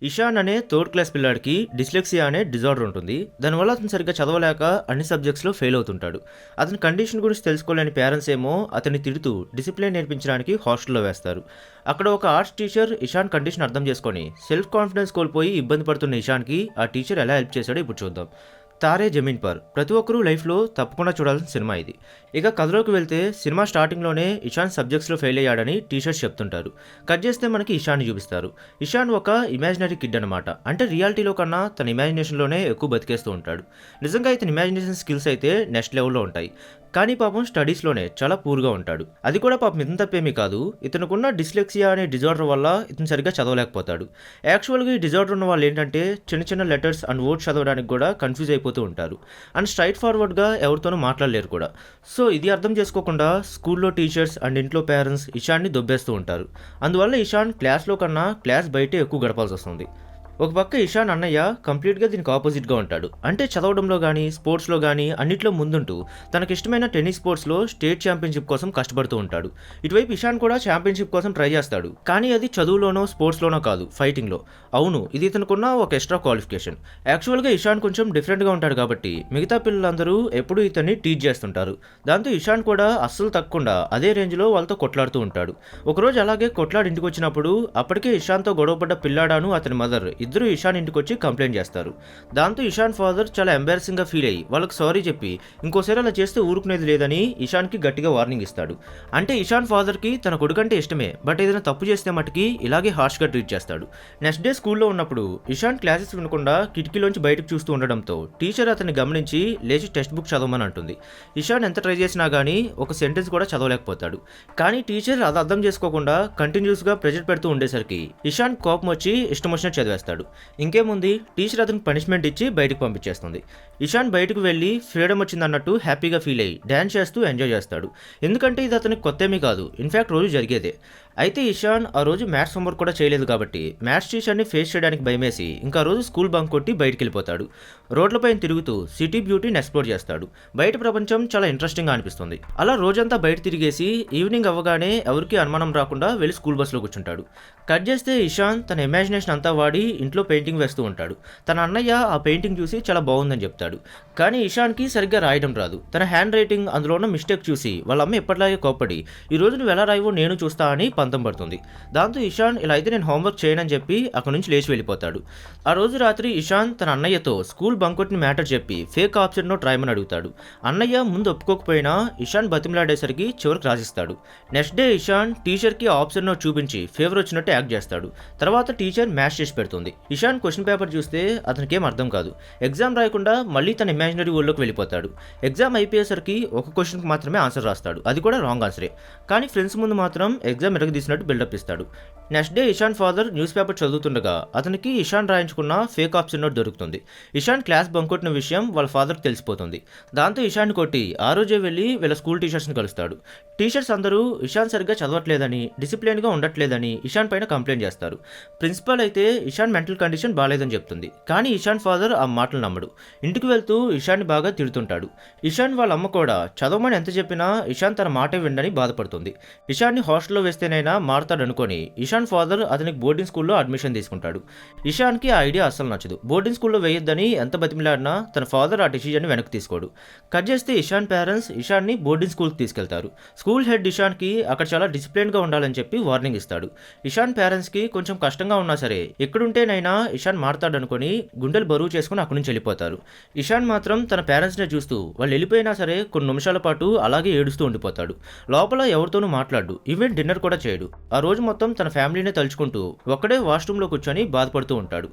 ఇషాన్ అనే third class పిల్లాడికి dyslexia అనే డిజార్డర్ ఉంటుంది. దానివల్ల అతను సరిగ్గా చదవలేక అన్ని సబ్జెక్ట్స్లో ఫెయిల్ అవుతుంటాడు. అతని కండిషన్ గురించి తెలుసుకోలేని పేరెంట్స్ ఏమో అతన్ని తిడుతూ డిసిప్లిన్ నేర్పించడానికి హాస్టల్లో వేస్తారు. అక్కడ ఒక ఆర్ట్స్ టీచర్ ఇషాన్ కండిషన్ అర్థం చేసుకొని సెల్ఫ్ కాన్ఫిడెన్స్ కోల్పోయి ఇబ్బంది పడుతున్న ఇషాన్కి ఆ టీచర్ ఎలా హెల్ప్ చేశాడో ఇప్పుడు చూద్దాం. తారే జమీన్ పర్ ప్రతి ఒక్కరూ లైఫ్లో తప్పకుండా చూడాల్సిన సినిమా ఇది. ఇక కథలోకి వెళ్తే సినిమా స్టార్టింగ్లోనే ఇషాన్ సబ్జెక్ట్స్లో ఫెయిల్ అయ్యాడని టీచర్స్ చెప్తుంటారు. కట్ చేస్తే మనకి ఇషాన్ని చూపిస్తారు. ఇషాన్ ఒక ఇమాజినరీ కిడ్ అనమాట. అంటే రియాలిటీలో కన్నా తన ఇమాజినేషన్లోనే ఎక్కువ బతికేస్తూ ఉంటాడు. నిజంగా ఇతని ఇమాజినేషన్ స్కిల్స్ అయితే నెక్స్ట్ లెవెల్లో ఉంటాయి. కానీ పాపం స్టడీస్లోనే చాలా పూర్గా ఉంటాడు. అది కూడా పాపం ఇతను తప్పేమీ కాదు. ఇతనుకున్న డిస్లెక్సియా అనే డిజార్డర్ వల్ల ఇతను సరిగ్గా చదవలేకపోతాడు. యాక్చువల్గా ఈ డిజార్డర్ ఉన్న వాళ్ళు ఏంటంటే చిన్న చిన్న లెటర్స్ అండ్ వర్డ్స్ చదవడానికి కూడా కన్ఫ్యూజ్ అయిపోతూ ఉంటారు. అండ్ స్ట్రైట్ ఫార్వర్డ్గా ఎవరితోనూ మాట్లాడలేరు కూడా. సో ఇది అర్థం చేసుకోకుండా స్కూల్లో టీచర్స్ అండ్ ఇంట్లో పేరెంట్స్ ఇషాన్ని దొబ్బేస్తూ ఉంటారు. అందువల్ల ఇషాన్ క్లాస్లో కన్నా క్లాస్ బయటే ఎక్కువ గడపాల్సి వస్తుంది. ఒక పక్క ఇషాన్ అన్నయ్య కంప్లీట్గా దీనికి ఆపోజిట్గా ఉంటాడు. అంటే చదవడంలో కానీ స్పోర్ట్స్లో కానీ అన్నిట్లో ముందుంటూ తనకిష్టమైన టెన్నిస్ స్పోర్ట్స్లో స్టేట్ ఛాంపియన్షిప్ కోసం కష్టపడుతూ ఉంటాడు. ఇటువైపు ఇషాన్ కూడా ఛాంపియన్షిప్ కోసం ట్రై చేస్తాడు. కానీ అది చదువులోనో స్పోర్ట్స్లోనో కాదు, ఫైటింగ్లో. అవును, ఇది ఇతనుకున్న ఒక ఎక్స్ట్రా క్వాలిఫికేషన్. యాక్చువల్గా ఇషాన్ కొంచెం డిఫరెంట్గా ఉంటాడు కాబట్టి మిగతా పిల్లలందరూ ఎప్పుడూ ఇతన్ని టీచ్ చేస్తుంటారు. దాంతో ఇషాన్ కూడా అస్సలు తగ్గకుండా అదే రేంజ్లో వాళ్ళతో కొట్లాడుతూ ఉంటాడు. ఒకరోజు అలాగే కొట్లాడి ఇంటికి వచ్చినప్పుడు అప్పటికే ఇషాన్తో గొడవపడ్డ పిల్లాడాను అతని మదర్ ఇద్దరు ఇషాన్ ఇంటికి వచ్చి కంప్లైంట్ చేస్తారు. దాంతో ఇషాన్ ఫాదర్ చాలా ఎంబారసింగ్గా ఫీల్ అయ్యి వాళ్ళకి సారీ చెప్పి ఇంకోసారి అలా చేస్తే ఊరుకునేది లేదని ఇషాన్కి గట్టిగా వార్నింగ్ ఇస్తాడు. అంటే ఇషాన్ ఫాదర్కి తన కొడుకంటే ఇష్టమే, బట్ ఏదైనా తప్పు చేస్తే మటుకి ఇలాగే హార్ష్గా ట్రీట్ చేస్తాడు. నెక్స్ట్ డే స్కూల్లో ఉన్నప్పుడు ఇషాన్ క్లాసెస్ వినకుండా కిటికీలోంచి బయటకు చూస్తూ ఉండడంతో టీచర్ అతన్ని గమనించి లేచి టెక్స్ట్ బుక్ చదవమని అంటుంది. ఇషాన్ ఎంత ట్రై చేసినా కానీ ఒక సెంటెన్స్ కూడా చదవలేకపోతాడు. కానీ టీచర్ అది అర్థం చేసుకోకుండా కంటిన్యూస్గా ప్రెజర్ పెడుతూ ఉండేసరికి ఇషాన్ కోపం వచ్చి ఇష్టం వచ్చినట్టు చదివేస్తాడు. ఇంకేముంది, టీచర్ అతనికి పనిష్మెంట్ ఇచ్చి బయటకు పంపించేస్తుంది. ఇషాన్ బయటకు వెళ్ళి ఫ్రీడమ్ వచ్చిందన్నట్టు హ్యాపీగా ఫీల్ అయ్యి డ్యాన్స్ చేస్తూ ఎంజాయ్ చేస్తాడు. ఎందుకంటే ఇది అతనికి కొత్తేమీ కాదు, ఇన్ఫ్యాక్ట్ రోజు జరిగేదే. అయితే ఇషాన్ ఆ రోజు మ్యాథ్స్ హోంవర్క్ కూడా చేయలేదు కాబట్టి మ్యాథ్స్ టీచర్ని ఫేస్ చేయడానికి భయమేసి ఇంకా రోజు స్కూల్ బంక్ కొట్టి బయటికి వెళ్ళిపోతాడు. రోడ్లపైన తిరుగుతూ సిటీ బ్యూటీని ఎక్స్ప్లోర్ చేస్తాడు. బయట ప్రపంచం చాలా ఇంట్రెస్టింగ్గా అనిపిస్తుంది. అలా రోజంతా బయట తిరిగేసి ఈవినింగ్ అవ్వగానే ఎవరికి అనుమానం రాకుండా వెళ్ళి స్కూల్ బస్లో కూర్చుంటాడు. కట్ చేస్తే ఇషాన్ తన ఇమాజినేషన్ అంతా వాడి ఇంట్లో పెయింటింగ్ వేస్తూ ఉంటాడు. తన అన్నయ్య ఆ పెయింటింగ్ చూసి చాలా బాగుందని చెప్తాడు. కానీ ఇషాన్కి సరిగ్గా రాయడం రాదు. తన హ్యాండ్ రైటింగ్ అందులో ఉన్న మిస్టేక్ చూసి వాళ్ళ అమ్మ ఎప్పటిలాగే కోప్పడి ఈ రోజు నువ్వు ఎలా రాయవో నేను చూస్తా అని పంతం పడుతుంది. దాంతో ఇషాన్ ఇలా అయితే నేను హోంవర్క్ చేయనని చెప్పి అక్కడి నుంచి లేచి వెళ్ళిపోతాడు. ఆ రోజు రాత్రి ఇషాన్ తన అన్నయ్యతో స్కూల్ బంకొట్టిన మ్యాటర్ చెప్పి ఫేక్ ఆప్షన్ నోట్ రాయమని అడుగుతాడు. అన్నయ్య ముందు ఒప్పుకోకపోయినా ఇషాన్ బతిమలాడేసరికి చివరికి రాసిస్తాడు. నెక్స్ట్ డే ఇషాన్ టీచర్కి ఆప్షన్ నోట్ చూపించి ఫేవర్ వచ్చినట్టు యాక్ట్ చేస్తాడు. తర్వాత టీచర్ మ్యాథ్స్ చేసి పెడుతుంది. ఇషాన్ క్వశ్చన్ పేపర్ చూస్తే అతనికి ఏం అర్థం కాదు. ఎగ్జామ్ రాయకుండా మళ్ళీ తన ఇమాజినరీ వరల్డ్లోకి వెళ్ళిపోతాడు. ఎగ్జామ్ అయిపోయేసరికి ఒక క్వశ్చన్కి మాత్రమే ఆన్సర్ రాస్తాడు. అది కూడా రాంగ్ ఆన్సరే. కానీ ఫ్రెండ్స్ ముందు మాత్రం ఎగ్జామ్ ఎరగదీసినట్టు బిల్డప్ ఇస్తాడు. Next day Ishaan father newspaper చదువుతుండగా అతనికి ఇషాన్ రాయించుకున్న ఫేక్ ఆప్షన్ నోట్ దొరుకుతుంది. ఇషాన్ క్లాస్ బంక్ కొట్టిన విషయం వాళ్ళ ఫాదర్కి తెలిసిపోతుంది. దాంతో ఇషాన్ కొట్టి ఆ రోజే వెళ్ళి వీళ్ళ స్కూల్ టీచర్స్ని కలుస్తాడు. టీచర్స్ అందరూ ఇషాన్ సరిగ్గా చదవట్లేదని, డిసిప్లిన్గా ఉండట్లేదని ఇషాన్ పైన కంప్లైంట్ చేస్తారు. ప్రిన్సిపల్ అయితే ఇషాన్ మెంటల్ కండిషన్ బాగాలేదని చెప్తుంది. కానీ ఇషాన్ ఫాదర్ ఆ మాటలు నమ్మడు. ఇంటికి వెళ్తూ ఇషాన్ని బాగా తిడుతుంటాడు. ఇషాన్ వాళ్ళ అమ్మ కూడా చదవమని ఎంత చెప్పినా ఇషాన్ తన మాటే వినని బాధపడుతుంది. ఇషాన్ని హాస్టల్లో వేస్తేనైనా మారుతాడనుకొని ఇషాన్ ఫాదర్ అతనికి బోర్డింగ్ స్కూల్లో అడ్మిషన్ తీసుకుంటాడు. ఇషాన్కి ఆ ఐడియా అస్సలు నచ్చదు. బోర్డింగ్ స్కూల్లో వేయొద్దని ఎంత బతిమిలాడినా తన ఫాదర్ ఆ డెసిజన్ని వెనక్కి తీసుకోడు. కట్ చేస్తే ఇషాన్ పేరెంట్స్ ఇషాన్ని బోర్డింగ్ స్కూల్కి తీసుకెళ్తారు. స్కూల్ హెడ్ ఇషాన్కి అక్కడ చాలా డిసిప్లిన్గా ఉండాలని చెప్పి వార్నింగ్ ఇస్తాడు. ఇషాన్ పేరెంట్స్కి కొంచెం కష్టంగా ఉన్నా సరే ఎక్కడుంటేనైనా ఇషాన్ మారుతాడనుకొని గుండెలు బరువు చేసుకుని అక్కడి నుంచి వెళ్ళిపోతారు. ఇషాన్ మాత్రం తన పేరెంట్స్నే చూస్తూ వాళ్ళు వెళ్ళిపోయినా సరే కొన్ని నిమిషాల పాటు అలాగే ఏడుస్తూ ఉండిపోతాడు. లోపల ఎవరితోనూ మాట్లాడు, ఈవెన్ డిన్నర్ కూడా చేయడు. ఆ రోజు మొత్తం తన ఫ్యామిలీనే తలుచుకుంటూ ఒక్కడే వాష్రూమ్లో కూర్చొని బాధపడుతూ ఉంటాడు.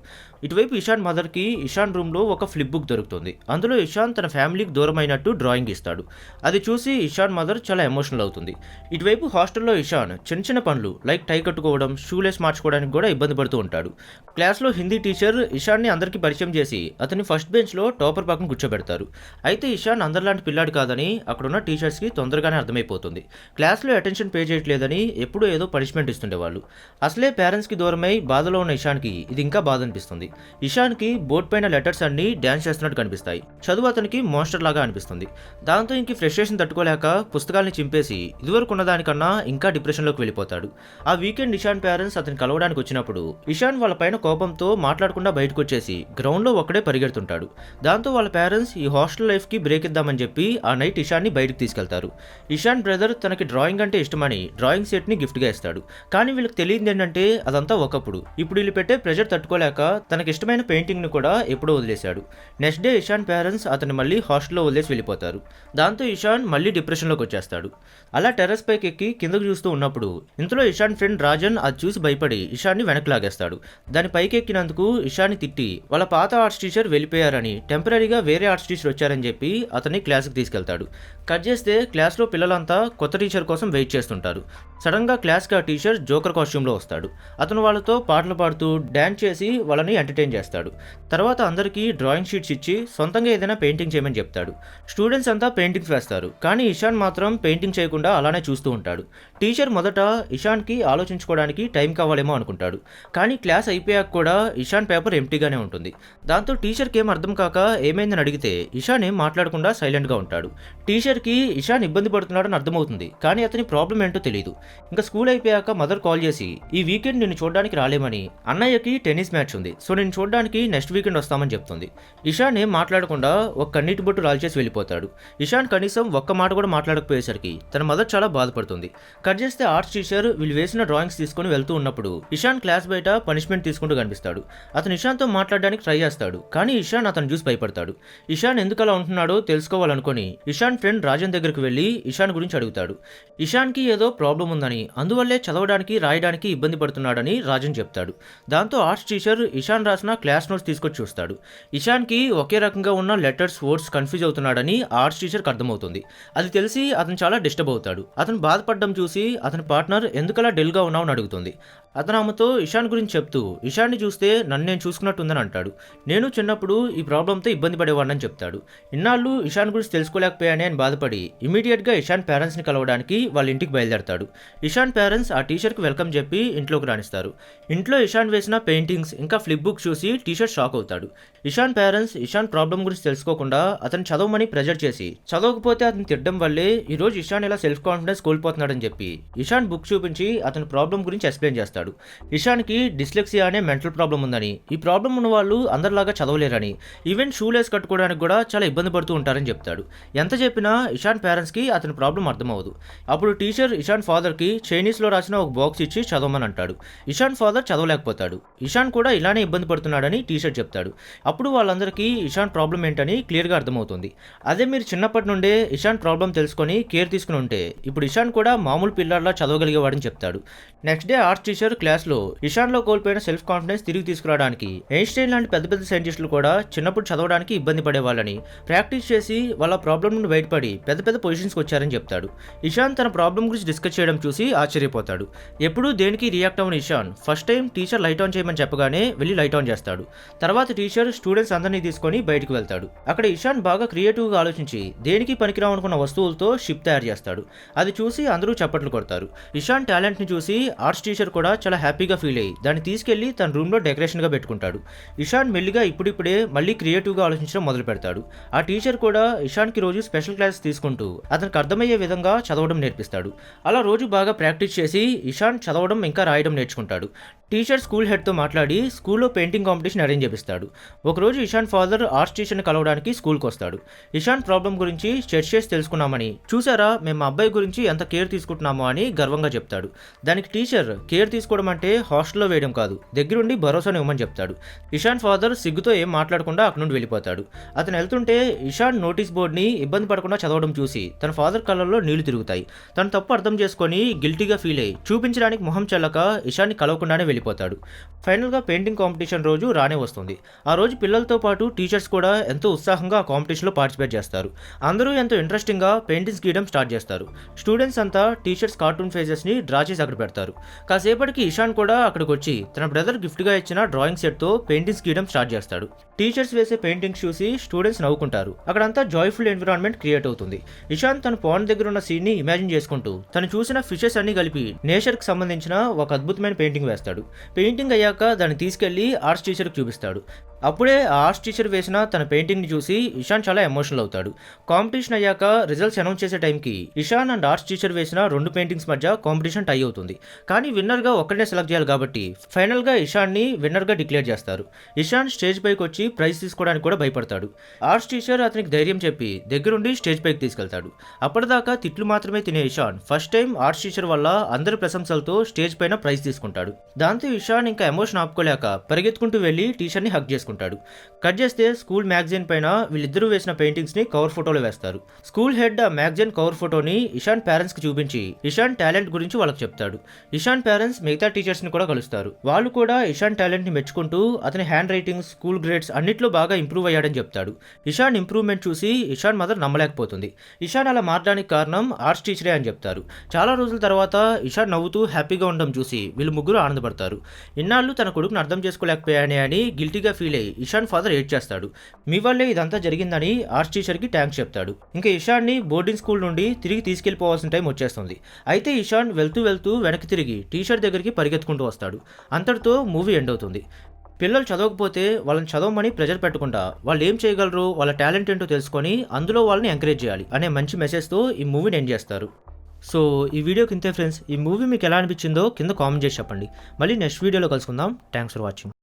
ఇటువైపు ఇషాన్ మదర్కి ఇషాన్ రూమ్లో ఒక ఫ్లిప్ బుక్ దొరుకుతుంది. అందులో ఇషాన్ తన ఫ్యామిలీకి దూరమైనట్టు డ్రాయింగ్ ఇస్తాడు. అది చూసి ఇషాన్ మదర్ చాలా ఎమోషనల్ అవుతుంది. ఇటువైపు హాస్టల్లో ఇషాన్ చిన్న చిన్న పనులు లైక్ టై కట్టుకోవడం, షూలెస్ మార్చుకోవడానికి కూడా ఇబ్బంది పడుతూ ఉంటాడు. క్లాస్లో హిందీ టీచర్ ఇషాన్ని అందరికీ పరిచయం చేసి అతన్ని ఫస్ట్ బెంచ్లో టాపర్ పక్కన కూర్చోబెడతారు. అయితే ఇషాన్ అందరిలాంటి పిల్లాడు కాదని అక్కడున్న టీచర్స్కి తొందరగానే అర్థమైపోతుంది. క్లాస్లో అటెన్షన్ పే చేయట్లేదని ఎప్పుడూ ఏదో పనిష్మెంట్ ఇస్తుండేవాళ్ళు. అసలే పేరెంట్స్కి దూరమై బాధలో ఉన్న ఇషాన్కి ఇది ఇంకా బాధ అనిపిస్తుంది. ఇషాన్కి బోర్డ్ పైన లెటర్స్ అన్ని డ్యాన్స్ చేస్తున్నట్టు కనిపిస్తాయి. చదువు అతనికి మోన్స్టర్ లాగా అనిపిస్తుంది. దాంతో ఇంక ఫ్రస్ట్రేషన్ తట్టుకోలేక పుస్తకాల్ని చింపేసి ఇదివరకు ఉన్నదానికన్నా ఇంకా డిప్రెషన్లోకి వెళ్ళిపోతాడు. ఆ వీకెండ్ ఇషాన్ పేరెంట్స్ పేరెంట్స్ అతను కలవడానికి వచ్చినప్పుడు ఇషాన్ వాళ్ళ పైన కోపంతో మాట్లాడకుండా బయటకు వచ్చేసి గ్రౌండ్లో ఒక్కడే పరిగెడుతుంటాడు. దాంతో వాళ్ళ పేరెంట్స్ ఈ హాస్టల్ లైఫ్కి బ్రేక్ ఇద్దామని చెప్పి ఆ నైట్ ఇషాన్ని బయటకు తీసుకెళ్తారు. ఇషాన్ బ్రదర్ తనకి డ్రాయింగ్ అంటే ఇష్టమని డ్రాయింగ్ సెట్ని గిఫ్ట్గా ఇస్తాడు. కానీ వీళ్ళకి తెలియదు ఏంటంటే అదంతా ఒకప్పుడు. ఇప్పుడు వీళ్ళు పెట్టే ప్రెషర్ తట్టుకోలేక తనకి ఇష్టమైన పెయింటింగ్ని కూడా ఎప్పుడో వదిలేశాడు. నెక్స్ట్ డే ఇషాన్ పేరెంట్స్ అతన్ని మళ్ళీ హాస్టల్లో వదిలేసి వెళ్ళిపోతారు. దాంతో ఇషాన్ మళ్ళీ డిప్రెషన్లోకి వచ్చేస్తాడు. అలా టెర్రస్ పైకి ఎక్కి కిందకు చూస్తూ ఉన్నప్పుడు ఇంతలో ఇషాన్ ఫ్రెండ్ రాజన్ అది చూసి భయపడి ఇషాన్ని వెనక్కి లాగేస్తాడు. దాని పైకి ఎక్కినందుకు ఇషాన్ని తిట్టి వాళ్ళ పాత ఆర్ట్స్ టీచర్ వెళ్ళిపోయారని టెంపరీగా వేరే ఆర్ట్స్ టీచర్ వచ్చారని చెప్పి అతన్ని క్లాస్కి తీసుకెళ్తాడు. కట్ చేస్తే క్లాస్లో పిల్లలంతా కొత్త టీచర్ కోసం వెయిట్ చేస్తుంటారు. సడన్గా క్లాస్కి ఆ టీచర్ జోకర్ కాస్ట్యూమ్లో వస్తాడు. అతను వాళ్ళతో పాటలు పాడుతూ డ్యాన్స్ చేసి వాళ్ళని ఎంటర్టైన్ చేస్తాడు. తర్వాత అందరికీ డ్రాయింగ్ షీట్స్ ఇచ్చి సొంతంగా ఏదైనా పెయింటింగ్ చేయమని చెప్తాడు. స్టూడెంట్స్ అంతా పెయింటింగ్స్ వేస్తారు. కానీ ఇషాన్ మాత్రం పెయింటింగ్ చేయకుండా అలానే చూస్తూ ఉంటాడు. టీచర్ మొదట ఇషాన్కి ఆలోచించుకోవడానికి టైం కావాలేమో అనుకుంటాడు. కానీ క్లాస్ అయిపోయాక కూడా ఇషాన్ పేపర్ ఎంప్టీగానే ఉంటుంది. దాంతో టీచర్కి ఏం అర్థం కాక ఏమైందని అడిగితే ఇషాన్ ఏం మాట్లాడకుండా సైలెంట్గా ఉంటాడు. టీచర్కి ఇషాన్ ఇబ్బంది పడుతున్నాడని అర్థమవుతుంది. కానీ అతని ప్రాబ్లం ఏంటో తెలియదు. ఇంకా స్కూల్ అయిపోయాక మదర్ కాల్ చేసి ఈ వీకెండ్ నిన్ను చూడడానికి రాలేమని, అన్నయ్యకి టెన్నిస్ మ్యాచ్ ఉంది, సో నేను చూడడానికి నెక్స్ట్ వీకెండ్ వస్తామని చెప్తుంది. ఇషాన్ ఏం మాట్లాడకుండా ఒక కన్నీటి బొట్టు రాల్చేసి వెళ్ళిపోతాడు. ఇషాన్ కనీసం ఒక్క మాట కూడా మాట్లాడకపోయేసరికి తన మదర్ చాలా బాధపడుతుంది. కట్ చేస్తే ఆర్ట్స్ టీచర్ వీళ్ళు వేసిన డ్రాయింగ్స్ తీసుకుని వెళ్తూ ఉన్నప్పుడు ఇషాన్ క్లాస్ బయట పనిష్మెంట్ తీసుకుంటూ కనిపిస్తాడు. అతను ఇషాన్తో మాట్లాడడానికి ట్రై చేస్తాడు. కానీ ఇషాన్ అతను చూసి భయపడతాడు. ఇషాన్ ఎందుకు అలా ఉంటున్నాడో తెలుసుకోవాలనుకుని ఇషాన్ ఫ్రెండ్ రాజన్ దగ్గరికి వెళ్ళి ఇషాన్ గురించి అడుగుతాడు. ఇషాన్కి ఏదో ప్రాబ్లం ఉందని, అందువల్లే చదవడానికి రాయడానికి ఇబ్బంది పడుతున్నాడని రాజన్ చెప్తాడు. దాంతో ఆర్ట్స్ టీచర్ ఇషాన్ రాసిన క్లాస్ నోట్స్ తీసుకొచ్చి చూస్తాడు. ఇషాన్కి ఒకే రకంగా ఉన్న లెటర్స్ వర్డ్స్ కన్ఫ్యూజ్ అవుతున్నాడని ఆర్ట్స్ టీచర్కి అర్థమవుతుంది. అది తెలిసి అతను చాలా డిస్టర్బ్ అవుతాడు. అతను బాధపడడం చూసి అతని పార్ట్నర్ ఎందుకలా డెల్గా ఉన్నావు అని అడుగుతుంది. అతను ఆమెతో ఇషాన్ గురించి చెప్తూ ఇషాన్ని చూస్తే నన్ను నేను చూసుకున్నట్టుందని అంటాడు. నేను చిన్నప్పుడు ఈ ప్రాబ్లంతో ఇబ్బంది పడేవాడిని చెప్తాడు. ఇన్నాళ్ళు ఇషాన్ గురించి తెలుసుకోలేకపోయానే అని బాధపడి ఇమీడియట్గా ఇషాన్ పేరెంట్స్ని కలవడానికి వాళ్ళ ఇంటికి బయలుదేరతాడు. ఇషాన్ పేరెంట్స్ ఆ టీచర్కి వెల్కమ్ చెప్పి ఇంట్లోకి రాణిస్తారు. ఇంట్లో ఇషాన్ వేసిన పెయింటింగ్స్ ఇంకా ఫ్లిప్ బుక్ చూసి టీచర్ షాక్ అవుతాడు. ఇషాన్ పేరెంట్స్ ఇషాన్ ప్రాబ్లం గురించి తెలుసుకోకుండా అతను చదవమని ప్రెజర్ చేసి చదవకపోతే అతను తిట్టడం వల్లే ఈరోజు ఇషాన్ ఇలా సెల్ఫ్ కాన్ఫిడెన్స్ కోల్పోతున్నాడని చెప్పి ఇషాన్ బుక్ చూపించి అతని ప్రాబ్లం గురించి ఎక్స్ప్లెయిన్ చేస్తాడు. ఇషాన్కి డిస్లెక్సియా అనే మెంటల్ ప్రాబ్లం ఉందని, ఈ ప్రాబ్లం ఉన్న వాళ్ళు అందరిలాగా చదవలేరని, ఈవెన్ షూలేస్ కట్టుకోవడానికి కూడా చాలా ఇబ్బంది పడుతూ ఉంటారని చెప్తాడు. ఎంత చెప్పినా ఇషాన్ పేరెంట్స్కి అతని ప్రాబ్లం అర్థమవుదు. అప్పుడు టీచర్ ఇషాన్ ఫాదర్కి చైనీస్లో రాసిన ఒక బాక్స్ ఇచ్చి చదవమని అంటాడు. ఇషాన్ ఫాదర్ చదవలేకపోతాడు. ఇషాన్ కూడా ఇలానే ఇబ్బంది పడుతున్నాడని టీచర్ చెప్తాడు. అప్పుడు వాళ్ళందరికీ ఇషాన్ ప్రాబ్లం ఏంటని క్లియర్గా అర్థమవుతుంది. అదే మీరు చిన్నప్పటి నుండే ఇషాన్ ప్రాబ్లం తెలుసుకొని కేర్ తీసుకుని ఉంటే ఇప్పుడు ఇషాన్ కూడా మామూలు పిల్లాడిలా చదవగలిగేవాడని చెప్తాడు. నెక్స్ట్ డే ఆర్ట్స్ టీచర్ క్లాస్లో ఇషాన్లో కోల్పోయిన సెల్ఫ్ కాన్ఫిడెన్స్ తిరిగి తీసుకురావడానికి ఐన్స్టైన్ లాంటి పెద్ద పెద్ద సైంటిస్టులు కూడా చిన్నప్పుడు చదవడానికి ఇబ్బంది పడేవాళ్ళని ప్రాక్టీస్ చేసి వాళ్ళ ప్రాబ్లం నుండి బయటపడి పెద్ద పెద్ద పొజిషన్స్కి వచ్చారని చెప్తాడు. ఇషాన్ తన ప్రాబ్లం గురించి డిస్కస్ చేయడం చూసి ఆశ్చర్యపోతాడు. ఎప్పుడూ దేనికి రియాక్ట్ అవ్వని Ishan first time teacher light on చేయమని చెప్పగానే వెళ్ళి లైట్ ఆన్ చేస్తాడు. తర్వాత టీచర్ స్టూడెంట్స్ అందరినీ తీసుకొని బయటకు వెళ్తాడు. అక్కడ ఇషాన్ బాగా క్రియేటివ్గా ఆలోచించి దేనికి పనికిరావనుకున్న వస్తువులతో షిప్ తయారు చేస్తాడు. అది చూసి అందరూ చప్పట్లు కొడతారు. ఇషాన్ టాలెంట్ని చూసి ఆర్ట్స్ టీచర్ కూడా చాలా హ్యాపీగా ఫీల్ అయ్యి దాన్ని తీసుకెళ్లి తన రూమ్లో డెకరేషన్గా పెట్టుకుంటాడు. ఇషాన్ మెల్లిగా ఇప్పుడిప్పుడే మళ్ళీ క్రియేటివ్గా ఆలోచించడం మొదలు పెడతాడు. ఆ టీచర్ కూడా ఇషాన్కి రోజు స్పెషల్ క్లాసెస్ తీసుకుంటూ అతనికి అర్థమయ్యే విధంగా చదవడం నేర్పిస్తాడు. అలా రోజు బాగా ప్రాక్టీస్ చేసి ఇషాన్ చదవడం ఇంకా రాయడం నేర్చుకుంటాడు. టీచర్ స్కూల్ హెడ్తో మాట్లాడి స్కూల్లో పెయింటింగ్ కాంపిటీషన్ అరేంజ్ చేపిస్తాడు. ఒకరోజు ఇషాన్ ఫాదర్ ఆర్ట్స్ టీచర్ని కలవడానికి స్కూల్కి వస్తాడు. ఇషాన్ ప్రాబ్లం గురించి చర్చ చేసి తెలుసుకున్నామని, చూసారా మేము మా అబ్బాయి గురించి ఎంత కేర్ తీసుకుంటున్నామో అని గర్వంగా చెప్తాడు. దానికి టీచర్ కేర్ తీసుకోవడం అంటే హాస్టల్లో వేయడం కాదు, దగ్గరుండి భరోసాను ఇవ్వమని చెప్తాడు. ఇషాన్ ఫాదర్ సిగ్గుతో ఏం మాట్లాడకుండా అక్కడి నుండి వెళ్ళిపోతాడు. అతను వెళ్తుంటే ఇషాన్ నోటీస్ బోర్డ్ని ఇబ్బంది పడకుండా చదవడం చూసి తన ఫాదర్ కళ్ళల్లో నీళ్లు తిరుగుతాయి. తను తప్పు అర్థం చేసుకొని గిల్టీగా ఫీల్ అయ్యి చూపించడానికి మొహం చెల్లక ఇషాన్ని కలవకుండానే వెళ్ళిపోతాడు. ఫైనల్గా పెయింటింగ్ కాంపిటీషన్ రోజు రానే వస్తుంది. ఆ రోజు పిల్లలతో పాటు టీచర్స్ కూడా ఎంతో ఉత్సాహంగా ఆ కాంపిటీషన్లో పార్టిసిపేట్ చేస్తారు. అందరూ ఎంతో ఇంట్రెస్టింగ్గా పెయింటింగ్స్ గీయడం స్టార్ట్ చేస్తారు. స్టూడెంట్స్ అంతా టీచర్స్ కార్టూన్ ఫేజెస్ని డ్రా చేసి అక్కడ పెడతారు. కాసేపటికి ఇషాన్ కూడా అక్కడికి వచ్చి తన బ్రదర్ గిఫ్ట్గా ఇచ్చిన డ్రాయింగ్ సెట్తో పెయింటింగ్స్ గీయడం స్టార్ట్ చేస్తాడు. టీచర్స్ వేసే పెయింటింగ్స్ చూసి స్టూడెంట్స్ నవ్వుకుంటారు. అక్కడంతా జాయ్ఫుల్ ఎన్విరాన్మెంట్ క్రియేట్ అవుతుంది. ఇషాన్ తన పాండ్ దగ్గర ఉన్న సీన్ని ఇమాజిన్ చేసుకుంటూ తను చూసిన ఫిషెస్ అన్ని కలిపి నేచర్కి సంబంధించిన ఒక అద్భుతమైన పెయింటింగ్ వేస్తాడు. పెయింటింగ్ అయ్యాక దాన్ని తీసుకెళ్లి ఆర్ట్స్ టీచర్కి చూపిస్తాడు. అప్పుడే ఆ ఆర్ట్స్ టీచర్ వేసిన తన పెయింటింగ్ని చూసి ఇషాన్ చాలా ఎమోషనల్ అవుతాడు. కాంపిటీషన్ అయ్యాక రిజల్ట్స్ అనౌన్స్ చేసే టైంకి ఇషాన్ అండ్ ఆర్ట్స్ టీచర్ వేసిన 2 పెయింటింగ్స్ మధ్య కాంపిటీషన్ టై అవుతుంది. కానీ విన్నర్గా ఒక్కడనే సెలెక్ట్ చేయాలి కాబట్టి ఫైనల్గా ఇషాన్ని విన్నర్గా డిక్లేర్ చేస్తారు. ఇషాన్ స్టేజ్ పైకి వచ్చి ప్రైజ్ తీసుకోవడానికి కూడా భయపడతాడు. ఆర్ట్స్ టీచర్ అతనికి ధైర్యం చెప్పి దగ్గరుండి స్టేజ్ పైకి తీసుకెళ్తాడు. అప్పటిదాకా తిట్లు మాత్రమే తినే Ishan first time arts teacher వల్ల అందరి ప్రశంసలతో స్టేజ్ పైన ప్రైజ్ తీసుకుంటాడు. దాంతో ఇషాన్ ఇంకా ఎమోషన్ ఆపుకోలేక పరిగెత్తుకుంటూ వెళ్ళి టీచర్ని హగ్ చేసుకుంటాడు. కట్ చేస్తే స్కూల్ మ్యాగజైన్ పైన వీళ్ళిద్దరూ వేసిన పెయింటింగ్స్ ని కవర్ ఫోటోలో వేస్తారు. స్కూల్ హెడ్ ఆ మ్యాగజైన్ కవర్ ఫోటోని ఇషాన్ పేరెంట్స్ కి చూపించి ఇషాన్ టాలెంట్ గురించి వాళ్ళకి చెప్తాడు. ఇషాన్ పేరెంట్స్ మిగతా టీచర్స్ ని కూడా కలుస్తారు. వాళ్ళు కూడా ఇషాన్ టాలెంట్ ని మెచ్చుకుంటూ అతని హ్యాండ్ రైటింగ్, స్కూల్ గ్రేడ్స్ అన్నిట్లో బాగా ఇంప్రూవ్ అయ్యాడని చెప్తాడు. ఇషాన్ ఇంప్రూవ్మెంట్ చూసి ఇషాన్ మదర్ నమ్మలేకపోతుంది. ఇషాన్ అలా మారడానికి కారణం ఆర్ట్స్ టీచరే అని చెప్తారు. చాలా రోజుల తర్వాత ఇషాన్ నవ్వుతూ హ్యాపీగా ఉండడం చూసి వీళ్ళు ముగ్గురు ఆనందపడతారు. ఇన్నాళ్ళు తన కొడుకును అర్థం చేసుకోలేకపోయానే అని గిల్టీగా ఫీల్ అయ్యి ఇషాన్ ఫాదర్ ఏడ్ చేస్తాడు. మీ వల్లే ఇదంతా జరిగిందని ఆర్ట్స్ టీచర్కి థ్యాంక్స్ చెప్తాడు. ఇంకా ఇషాన్ని బోర్డింగ్ స్కూల్ నుండి తిరిగి తీసుకెళ్లిపోవాల్సిన టైం వచ్చేస్తుంది. అయితే ఇషాన్ వెళ్తూ వెనక్కి తిరిగి టీచర్ దగ్గరికి పరిగెత్తుకుంటూ వస్తాడు. అంతటితో మూవీ ఎండ్ అవుతుంది. పిల్లలు చదవకపోతే వాళ్ళని చదవమని ప్రెజర్ పెట్టకుండా వాళ్ళు ఏం చేయగలరు, వాళ్ళ టాలెంట్ ఏంటో తెలుసుకొని అందులో వాళ్ళని ఎంకరేజ్ చేయాలి అనే మంచి మెసేజ్తో ఈ మూవీని ఎండ్ చేస్తారు. సో ఈ వీడియోకి ఇంతే ఫ్రెండ్స్. ఈ మూవీ మీకు ఎలా అనిపించిందో కింద కామెంట్ చేసి చెప్పండి. మళ్ళీ నెక్స్ట్ వీడియోలో కలుసుకుందాం. Thanks for watching.